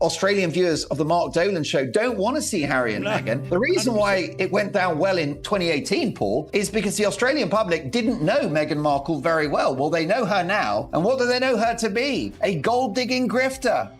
Australian viewers of the Mark Dolan show don't want to see Harry and Meghan. The reason why it went down well in 2018, Paul, is because the Australian public didn't know Meghan Markle very well. Well, they know her now. And what do they know her to be? A gold-digging grifter.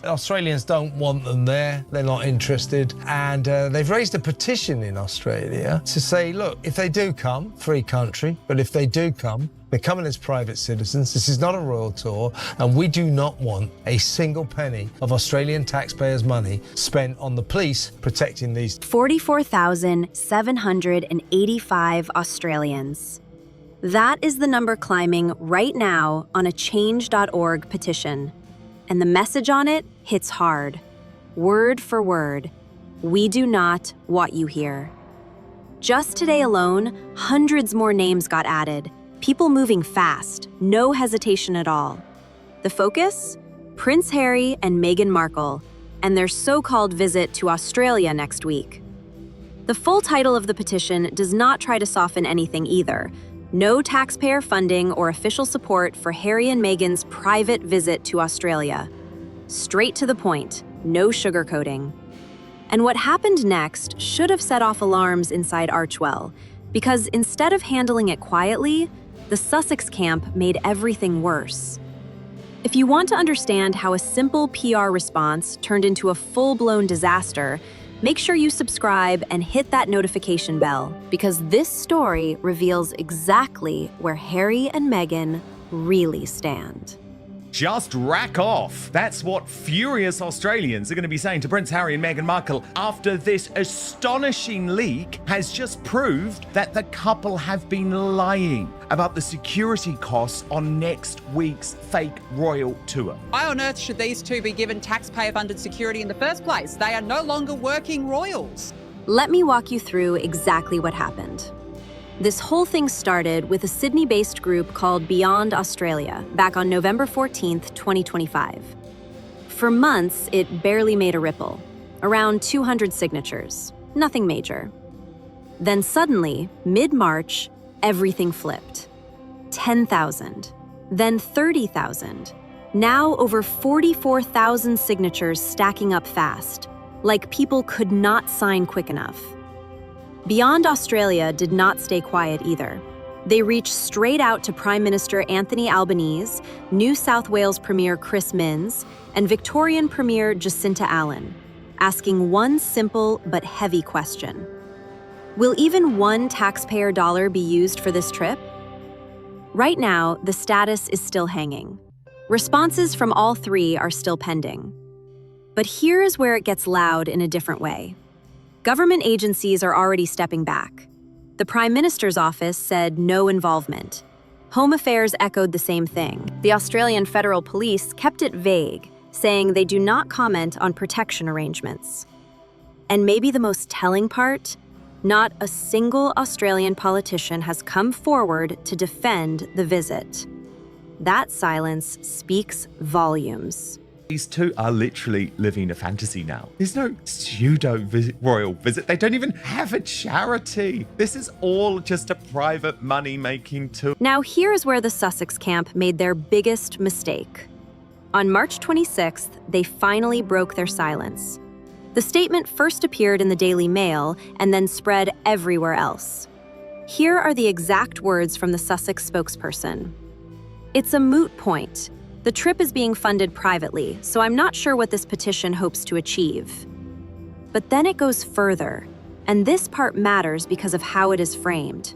Australians don't want them there. They're not interested. And they've raised a petition in Australia to say, look, if they do come, free country, but if they do come, they're coming as private citizens. This is not a royal tour, and we do not want a single penny of Australian taxpayers' money spent on the police protecting these 44,785 Australians. That is the number climbing right now on a change.org petition. And the message on it hits hard. Word for word. We do not want you here. Just today alone, hundreds more names got added. People moving fast, no hesitation at all. The focus? Prince Harry and Meghan Markle, and their so-called visit to Australia next week. The full title of the petition does not try to soften anything either. No taxpayer funding or official support for Harry and Meghan's private visit to Australia. Straight to the point, no sugarcoating. And what happened next should have set off alarms inside Archewell, because instead of handling it quietly, the Sussex camp made everything worse. If you want to understand how a simple PR response turned into a full-blown disaster, make sure you subscribe and hit that notification bell, because this story reveals exactly where Harry and Meghan really stand. Just rack off. That's what furious Australians are going to be saying to Prince Harry and Meghan Markle after this astonishing leak has just proved that the couple have been lying about the security costs on next week's fake royal tour. Why on earth should these two be given taxpayer-funded security in the first place? They are no longer working royals. Let me walk you through exactly what happened. This whole thing started with a Sydney-based group called Beyond Australia back on November 14th, 2025. For months, it barely made a ripple, around 200 signatures, nothing major. Then suddenly, mid-March, everything flipped. 10,000, then 30,000. Now over 44,000 signatures stacking up fast, like people could not sign quick enough. Beyond Australia did not stay quiet either. They reached straight out to Prime Minister Anthony Albanese, New South Wales Premier Chris Minns, and Victorian Premier Jacinta Allen, asking one simple but heavy question. Will even one taxpayer dollar be used for this trip? Right now, the status is still hanging. Responses from all three are still pending. But here is where it gets loud in a different way. Government agencies are already stepping back. The Prime Minister's office said no involvement. Home Affairs echoed the same thing. The Australian Federal Police kept it vague, saying they do not comment on protection arrangements. And maybe the most telling part? Not a single Australian politician has come forward to defend the visit. That silence speaks volumes. These two are literally living a fantasy now. There's no royal visit. They don't even have a charity. This is all just a private money-making tour. Now here's where the Sussex camp made their biggest mistake. On March 26th, they finally broke their silence. The statement first appeared in the Daily Mail and then spread everywhere else. Here are the exact words from the Sussex spokesperson. "It's a moot point. The trip is being funded privately, so I'm not sure what this petition hopes to achieve." But then it goes further, and this part matters because of how it is framed.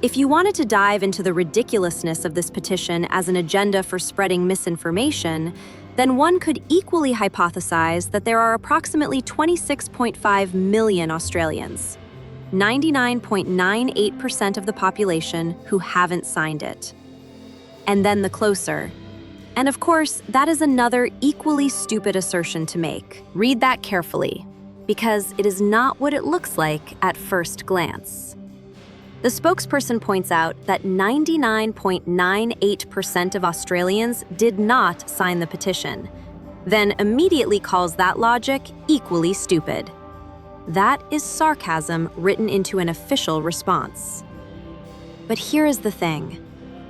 If you wanted to dive into the ridiculousness of this petition as an agenda for spreading misinformation, then one could equally hypothesize that there are approximately 26.5 million Australians, 99.98% of the population who haven't signed it. And then the closer. And of course, that is another equally stupid assertion to make. Read that carefully, because it is not what it looks like at first glance. The spokesperson points out that 99.98% of Australians did not sign the petition, then immediately calls that logic equally stupid. That is sarcasm written into an official response. But here is the thing.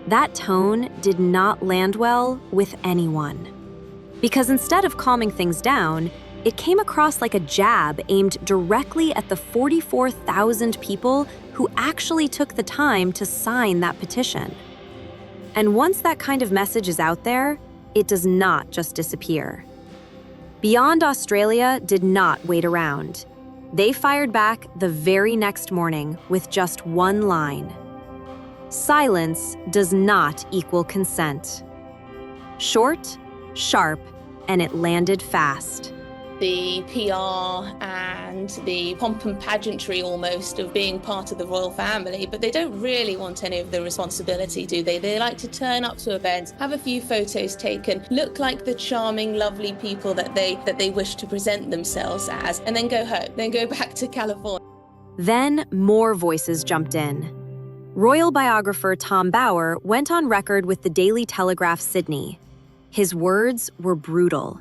That tone did not land well with anyone. Because instead of calming things down, it came across like a jab aimed directly at the 44,000 people who actually took the time to sign that petition. And once that kind of message is out there, it does not just disappear. Beyond Australia did not wait around. They fired back the very next morning with just one line. Silence does not equal consent. Short, sharp, and it landed fast. The PR and the pomp and pageantry almost of being part of the royal family, but they don't really want any of the responsibility, do they? They like to turn up to events, have a few photos taken, look like the charming, lovely people that they wish to present themselves as, and then go home, then go back to California. Then more voices jumped in. Royal biographer Tom Bower went on record with the Daily Telegraph Sydney. His words were brutal.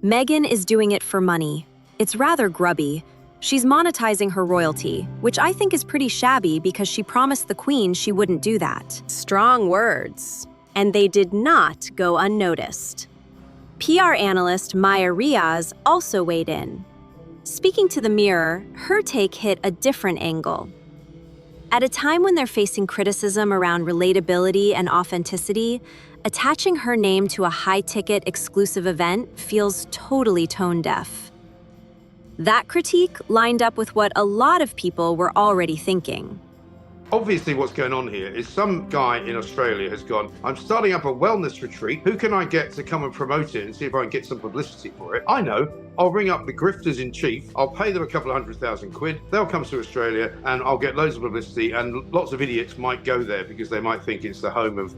Meghan is doing it for money. It's rather grubby. She's monetizing her royalty, which I think is pretty shabby because she promised the Queen she wouldn't do that. Strong words. And they did not go unnoticed. PR analyst Maya Riaz also weighed in. Speaking to the Mirror, her take hit a different angle. At a time when they're facing criticism around relatability and authenticity, attaching her name to a high-ticket exclusive event feels totally tone-deaf. That critique lined up with what a lot of people were already thinking. Obviously what's going on here is some guy in Australia has gone, I'm starting up a wellness retreat. Who can I get to come and promote it and see if I can get some publicity for it? I know. I'll ring up the grifters in chief. I'll pay them a couple of £100,000. They'll come to Australia and I'll get loads of publicity, and lots of idiots might go there because they might think it's the home of,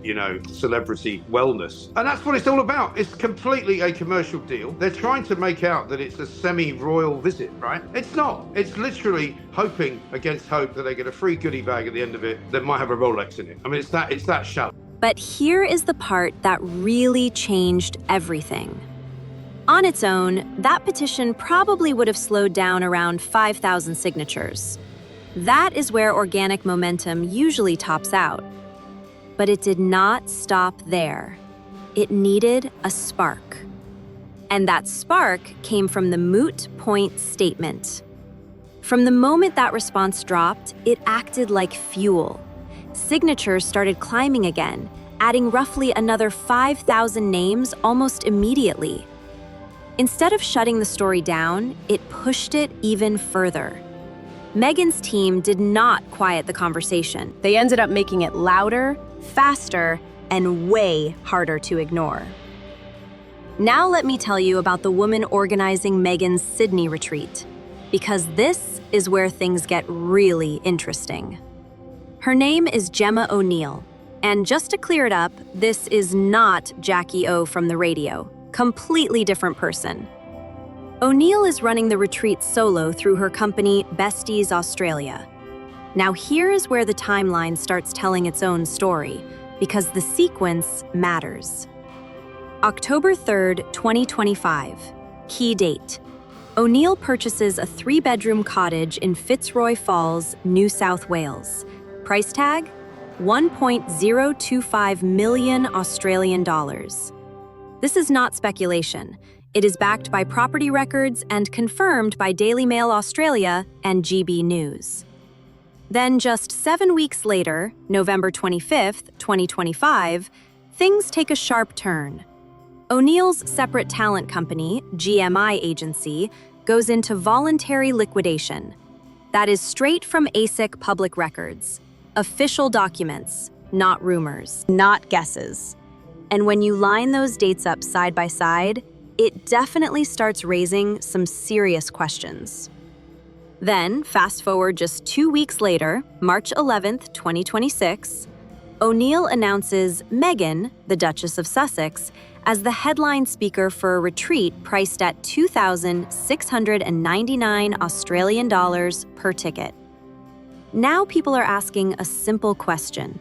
celebrity wellness. And that's what it's all about. It's completely a commercial deal. They're trying to make out that it's a semi-royal visit, right? It's not. It's literally hoping against hope that they get a free goodie bag at the end of it that might have a Rolex in it. I mean, it's that shallow. But here is the part that really changed everything. On its own, that petition probably would have slowed down around 5,000 signatures. That is where organic momentum usually tops out. But it did not stop there. It needed a spark. And that spark came from the moot point statement. From the moment that response dropped, it acted like fuel. Signatures started climbing again, adding roughly another 5,000 names almost immediately. Instead of shutting the story down, it pushed it even further. Meghan's team did not quiet the conversation. They ended up making it louder, faster, and way harder to ignore. Now let me tell you about the woman organizing Meghan's Sydney retreat, because this is where things get really interesting. Her name is Gemma O'Neal, and just to clear it up, this is not Jackie O from the radio. Completely different person. O'Neal is running the retreat solo through her company Besties Australia. Now here is where the timeline starts telling its own story, because the sequence matters. October 3rd, 2025. Key date. O'Neal purchases a 3-bedroom cottage in Fitzroy Falls, New South Wales. Price tag? 1.025 million Australian dollars. This is not speculation. It is backed by property records and confirmed by Daily Mail Australia and GB News. Then just 7 weeks later, November 25th, 2025, things take a sharp turn. O'Neal's separate talent company, GMI Agency, goes into voluntary liquidation. That is straight from ASIC public records. Official documents, not rumors, not guesses. And when you line those dates up side by side, it definitely starts raising some serious questions. Then, fast forward just 2 weeks later, March 11th, 2026, O'Neal announces Meghan, the Duchess of Sussex, as the headline speaker for a retreat priced at 2,699 Australian dollars per ticket. Now people are asking a simple question.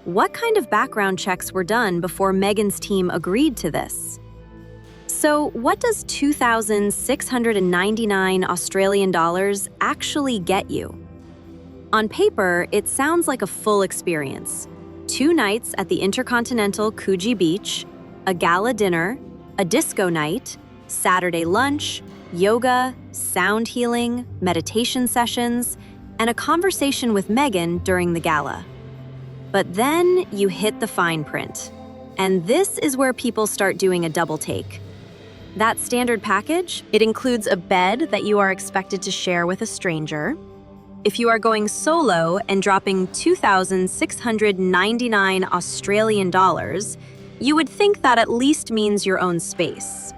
What kind of background checks were done before Meghan's team agreed to this? So what does 2,699 Australian dollars actually get you? On paper, it sounds like a full experience. 2 nights at the Intercontinental Coogee Beach, a gala dinner, a disco night, Saturday lunch, yoga, sound healing, meditation sessions, and a conversation with Meghan during the gala. But then you hit the fine print. And this is where people start doing a double take. That standard package, it includes a bed that you are expected to share with a stranger. If you are going solo and dropping 2,699 Australian dollars, you would think that at least means your own space.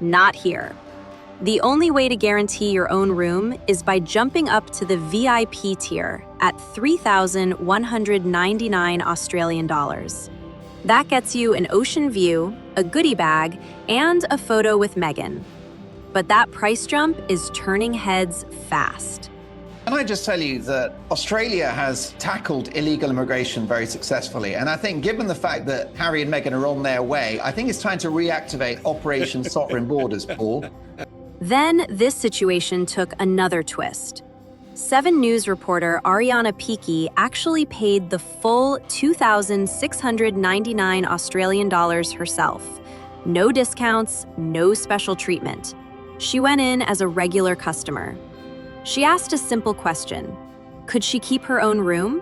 Not here. The only way to guarantee your own room is by jumping up to the VIP tier at 3,199 Australian dollars. That gets you an ocean view, a goodie bag, and a photo with Meghan. But that price jump is turning heads fast. Can I just tell you that Australia has tackled illegal immigration very successfully? And I think given the fact that Harry and Meghan are on their way, I think it's time to reactivate Operation Sovereign Borders, Paul. Then this situation took another twist. 7 News reporter Ariana Peaky actually paid the full 2,699 Australian dollars herself. No discounts, no special treatment. She went in as a regular customer. She asked a simple question. Could she keep her own room?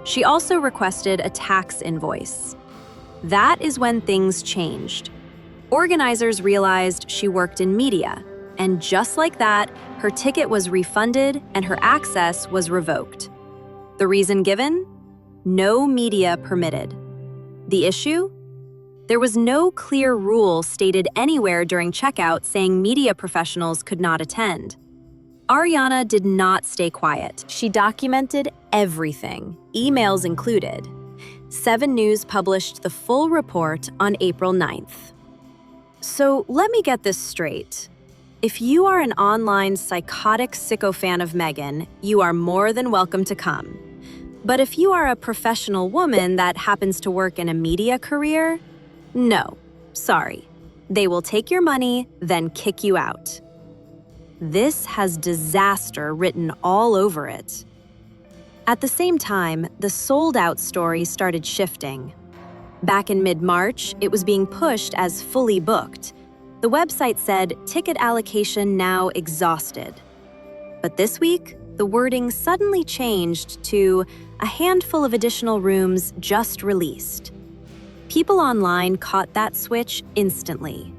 She also requested a tax invoice. That is when things changed. Organizers realized she worked in media, and just like that, her ticket was refunded and her access was revoked. The reason given? No media permitted. The issue? There was no clear rule stated anywhere during checkout saying media professionals could not attend. Ariana did not stay quiet. She documented everything, emails included. 7 News published the full report on April 9th. So let me get this straight. If you are an online psychotic sicko fan of Meghan, you are more than welcome to come. But if you are a professional woman that happens to work in a media career, no, sorry. They will take your money, then kick you out. This has disaster written all over it. At the same time, the sold-out story started shifting. Back in mid-March, it was being pushed as fully booked. The website said ticket allocation now exhausted. But this week, the wording suddenly changed to a handful of additional rooms just released. People online caught that switch instantly.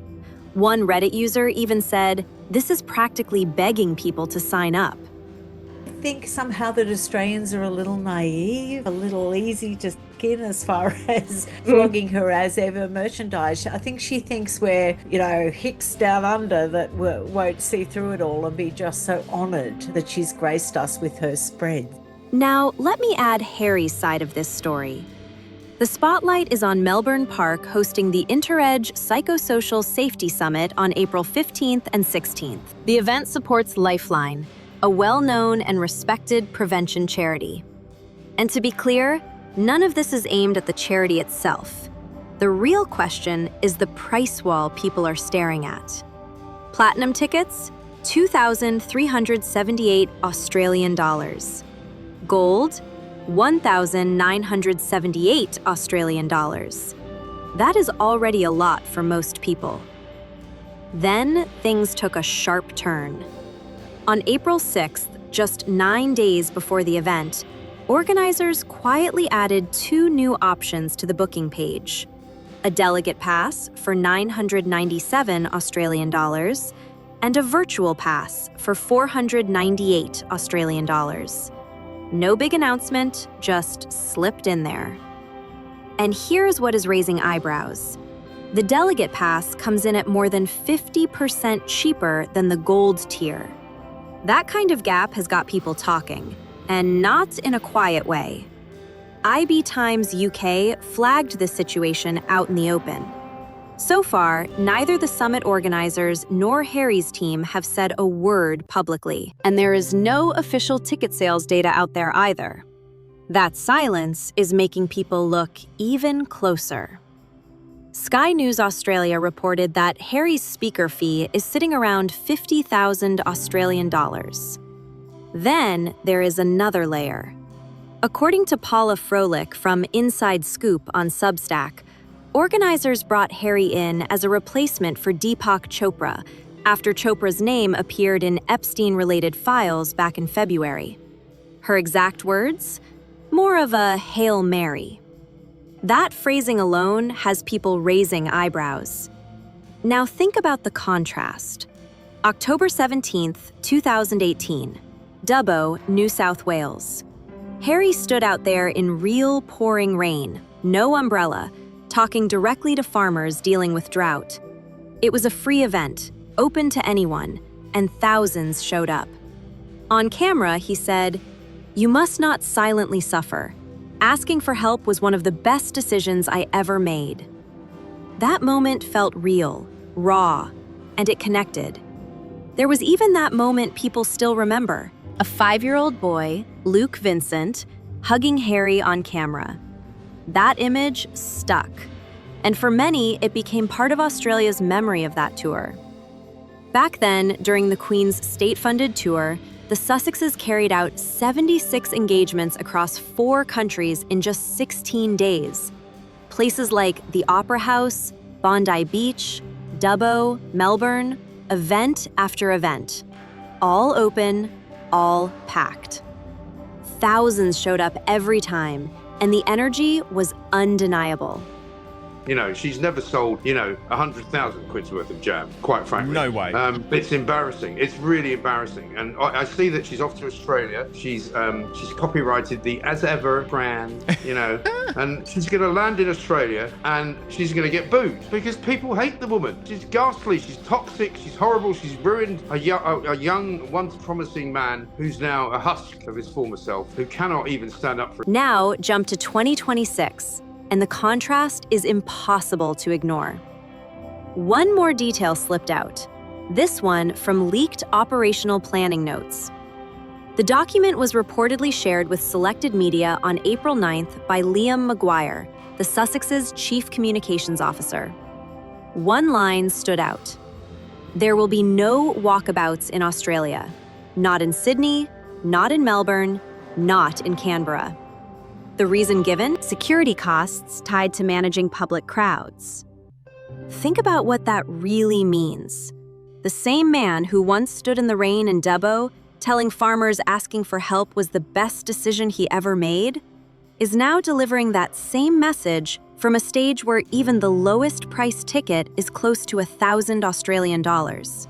One Reddit user even said, "This is practically begging people to sign up." I think somehow that Australians are a little naive, a little easy to get in as far as flogging her as ever merchandise. I think she thinks we're, hicks down under that won't see through it all and be just so honoured that she's graced us with her spread. Now, let me add Harry's side of this story. The spotlight is on Melbourne Park hosting the InterEdge Psychosocial Safety Summit on April 15th and 16th. The event supports Lifeline, a well-known and respected prevention charity. And to be clear, none of this is aimed at the charity itself. The real question is the price wall people are staring at. Platinum tickets, 2,378 Australian dollars. Gold, 1,978 Australian dollars. That is already a lot for most people. Then things took a sharp turn. On April 6th, just 9 days before the event, organizers quietly added 2 new options to the booking page. A delegate pass for 997 Australian dollars and a virtual pass for 498 Australian dollars. No big announcement, just slipped in there. And here's what is raising eyebrows. The delegate pass comes in at more than 50% cheaper than the gold tier. That kind of gap has got people talking, and not in a quiet way. IB Times UK flagged this situation out in the open. So far, neither the summit organizers nor Harry's team have said a word publicly, and there is no official ticket sales data out there either. That silence is making people look even closer. Sky News Australia reported that Harry's speaker fee is sitting around 50,000 Australian dollars. Then there is another layer. According to Paula Froelich from Inside Scoop on Substack, Organizers brought Harry in as a replacement for Deepak Chopra after Chopra's name appeared in Epstein-related files back in February. Her exact words? More of a Hail Mary. That phrasing alone has people raising eyebrows. Now think about the contrast. October 17th, 2018, Dubbo, New South Wales. Harry stood out there in real pouring rain, no umbrella, talking directly to farmers dealing with drought. It was a free event, open to anyone, and thousands showed up. On camera, he said, "You must not silently suffer. Asking for help was one of the best decisions I ever made." That moment felt real, raw, and it connected. There was even that moment people still remember, a 5-year-old boy, Luke Vincent, hugging Harry on camera. That image stuck, and for many, it became part of Australia's memory of that tour. Back then, during the Queen's state-funded tour, the Sussexes carried out 76 engagements across 4 countries in just 16 days. Places like the Opera House, Bondi Beach, Dubbo, Melbourne, event after event. All open, all packed. Thousands showed up every time, and the energy was undeniable. You know, she's never sold, 100,000 quid's worth of jam, quite frankly. No way. It's embarrassing. It's really embarrassing. And I see that she's off to Australia. She's copyrighted the As Ever brand, and she's going to land in Australia and she's going to get booed because people hate the woman. She's ghastly. She's toxic. She's horrible. She's ruined a young, once promising man who's now a husk of his former self, who cannot even stand up for. Now, jump to 2026. And the contrast is impossible to ignore. One more detail slipped out, this one from leaked operational planning notes. The document was reportedly shared with selected media on April 9th by Liam Maguire, the Sussex's chief communications officer. One line stood out. There will be no walkabouts in Australia. Not in Sydney, not in Melbourne, not in Canberra. The reason given? Security costs tied to managing public crowds. Think about what that really means. The same man who once stood in the rain in Dubbo, telling farmers asking for help was the best decision he ever made, is now delivering that same message from a stage where even the lowest price ticket is close to $1,000 Australian dollars.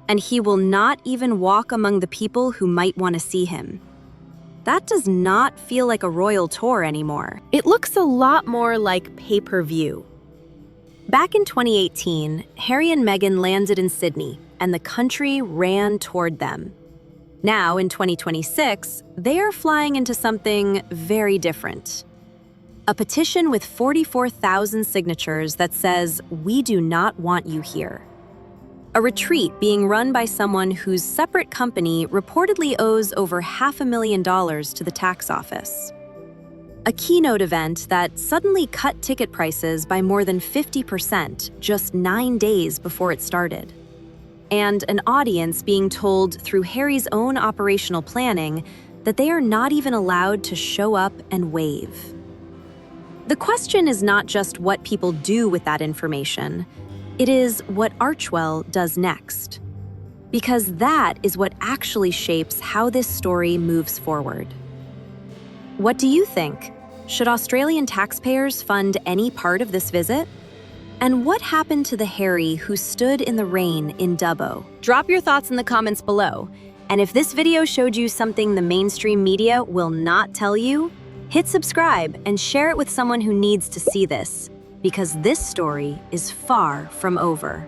And he will not even walk among the people who might want to see him. That does not feel like a royal tour anymore. It looks a lot more like pay-per-view. Back in 2018, Harry and Meghan landed in Sydney, and the country ran toward them. Now, in 2026, they are flying into something very different. A petition with 44,000 signatures that says, "We do not want you here." A retreat being run by someone whose separate company reportedly owes over $500,000 to the tax office. A keynote event that suddenly cut ticket prices by more than 50% just 9 days before it started. And an audience being told through Harry's own operational planning that they are not even allowed to show up and wave. The question is not just what people do with that information. It is what Archwell does next. Because that is what actually shapes how this story moves forward. What do you think? Should Australian taxpayers fund any part of this visit? And what happened to the Harry who stood in the rain in Dubbo? Drop your thoughts in the comments below. And if this video showed you something the mainstream media will not tell you, hit subscribe and share it with someone who needs to see this. Because this story is far from over.